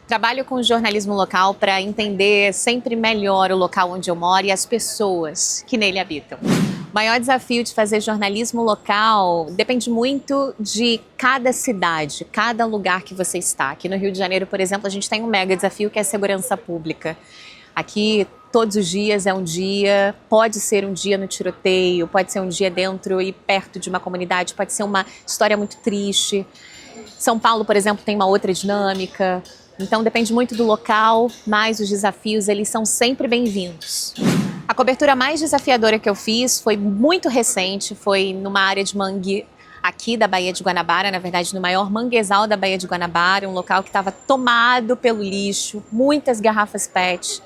Trabalho com jornalismo local para entender sempre melhor o local onde eu moro e as pessoas que nele habitam. O maior desafio de fazer jornalismo local depende muito de cada cidade, cada lugar que você está. Aqui no Rio de Janeiro, por exemplo, a gente tem um mega desafio que é a segurança pública. Aqui, todos os dias é um dia, pode ser um dia no tiroteio, pode ser um dia dentro e perto de uma comunidade, pode ser uma história muito triste. São Paulo, por exemplo, tem uma outra dinâmica. Então depende muito do local, mas os desafios eles são sempre bem-vindos. A cobertura mais desafiadora que eu fiz foi muito recente, foi numa área de mangue aqui da Baía de Guanabara, na verdade no maior manguezal da Baía de Guanabara, um local que estava tomado pelo lixo, muitas garrafas PET,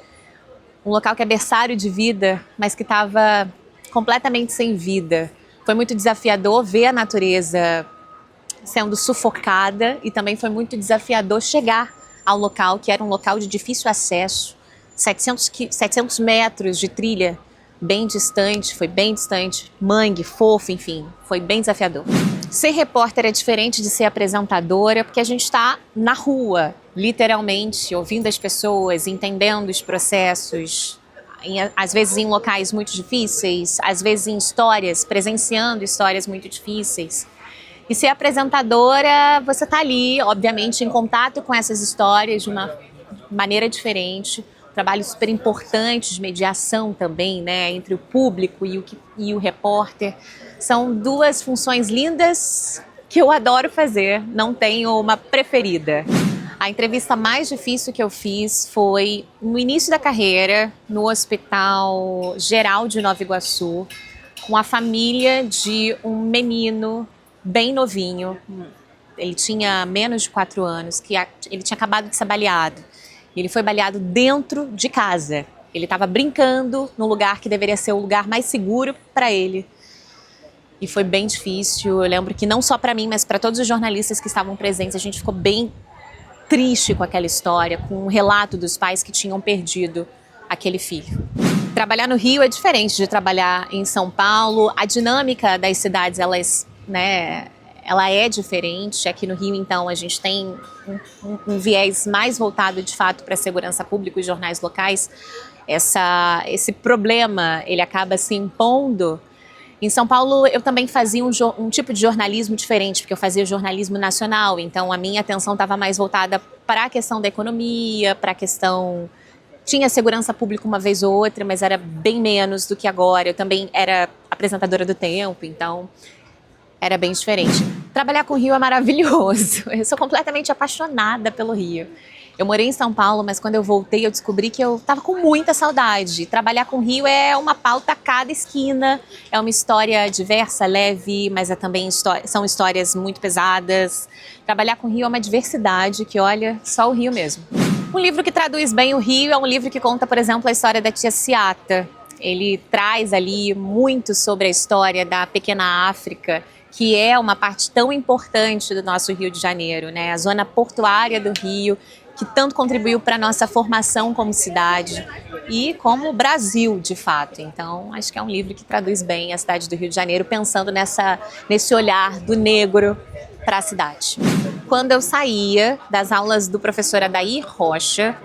um local que é berçário de vida, mas que estava completamente sem vida. Foi muito desafiador ver a natureza sendo sufocada e também foi muito desafiador chegar ao local, que era um local de difícil acesso, 700 metros de trilha, bem distante, foi bem distante, mangue, fofo, enfim, foi bem desafiador. Ser repórter é diferente de ser apresentadora, porque a gente está na rua, literalmente, ouvindo as pessoas, entendendo os processos, às vezes em locais muito difíceis, às vezes em histórias, presenciando histórias muito difíceis. E ser apresentadora, você está ali, obviamente, em contato com essas histórias de uma maneira diferente. Um trabalho super importante de mediação também, né, entre o público e o repórter. São duas funções lindas que eu adoro fazer, não tenho uma preferida. A entrevista mais difícil que eu fiz foi no início da carreira, no Hospital Geral de Nova Iguaçu, com a família de um menino bem novinho, ele tinha menos de 4 anos, ele tinha acabado de ser baleado. Ele foi baleado dentro de casa. Ele estava brincando no lugar que deveria ser o lugar mais seguro para ele. E foi bem difícil. Eu lembro que não só para mim, mas para todos os jornalistas que estavam presentes, a gente ficou bem triste com aquela história, com o relato dos pais que tinham perdido aquele filho. Trabalhar no Rio é diferente de trabalhar em São Paulo. A dinâmica das cidades, ela é diferente. Aqui no Rio, então, a gente tem um viés mais voltado, de fato, para a segurança pública e jornais locais. Esse problema, ele acaba se impondo. Em São Paulo, eu também fazia um tipo de jornalismo diferente, porque eu fazia jornalismo nacional. Então, a minha atenção estava mais voltada para a questão da economia, para a questão... Tinha segurança pública uma vez ou outra, mas era bem menos do que agora. Eu também era apresentadora do Tempo, então era bem diferente. Trabalhar com o Rio é maravilhoso. Eu sou completamente apaixonada pelo Rio. Eu morei em São Paulo, mas quando eu voltei eu descobri que eu estava com muita saudade. Trabalhar com o Rio é uma pauta a cada esquina. É uma história diversa, leve, mas são histórias muito pesadas. Trabalhar com o Rio é uma diversidade que, olha, só o Rio mesmo. Um livro que traduz bem o Rio é um livro que conta, por exemplo, a história da tia Ciata. Ele traz ali muito sobre a história da pequena África, que é uma parte tão importante do nosso Rio de Janeiro, né? A zona portuária do Rio, que tanto contribuiu para a nossa formação como cidade e como Brasil, de fato. Então, acho que é um livro que traduz bem a cidade do Rio de Janeiro, pensando nesse olhar do negro para a cidade. Quando eu saía das aulas do professor Adair Rocha,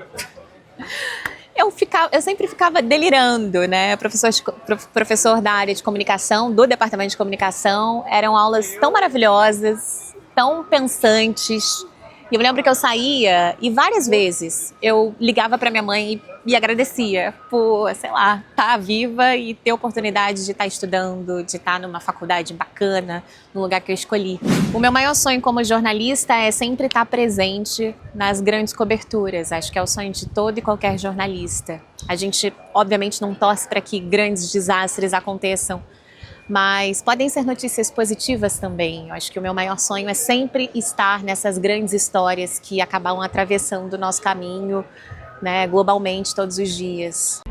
eu sempre ficava delirando, né? Professor da área de comunicação, do departamento de comunicação, eram aulas tão maravilhosas, tão pensantes. E eu lembro que eu saía e várias vezes eu ligava para minha mãe e agradecia por, sei lá, estar viva e ter a oportunidade de estar estudando, de estar numa faculdade bacana, no lugar que eu escolhi. O meu maior sonho como jornalista é sempre estar presente nas grandes coberturas. Acho que é o sonho de todo e qualquer jornalista. A gente, obviamente, não torce para que grandes desastres aconteçam, mas podem ser notícias positivas também. Eu acho que o meu maior sonho é sempre estar nessas grandes histórias que acabam atravessando o nosso caminho, né, globalmente todos os dias.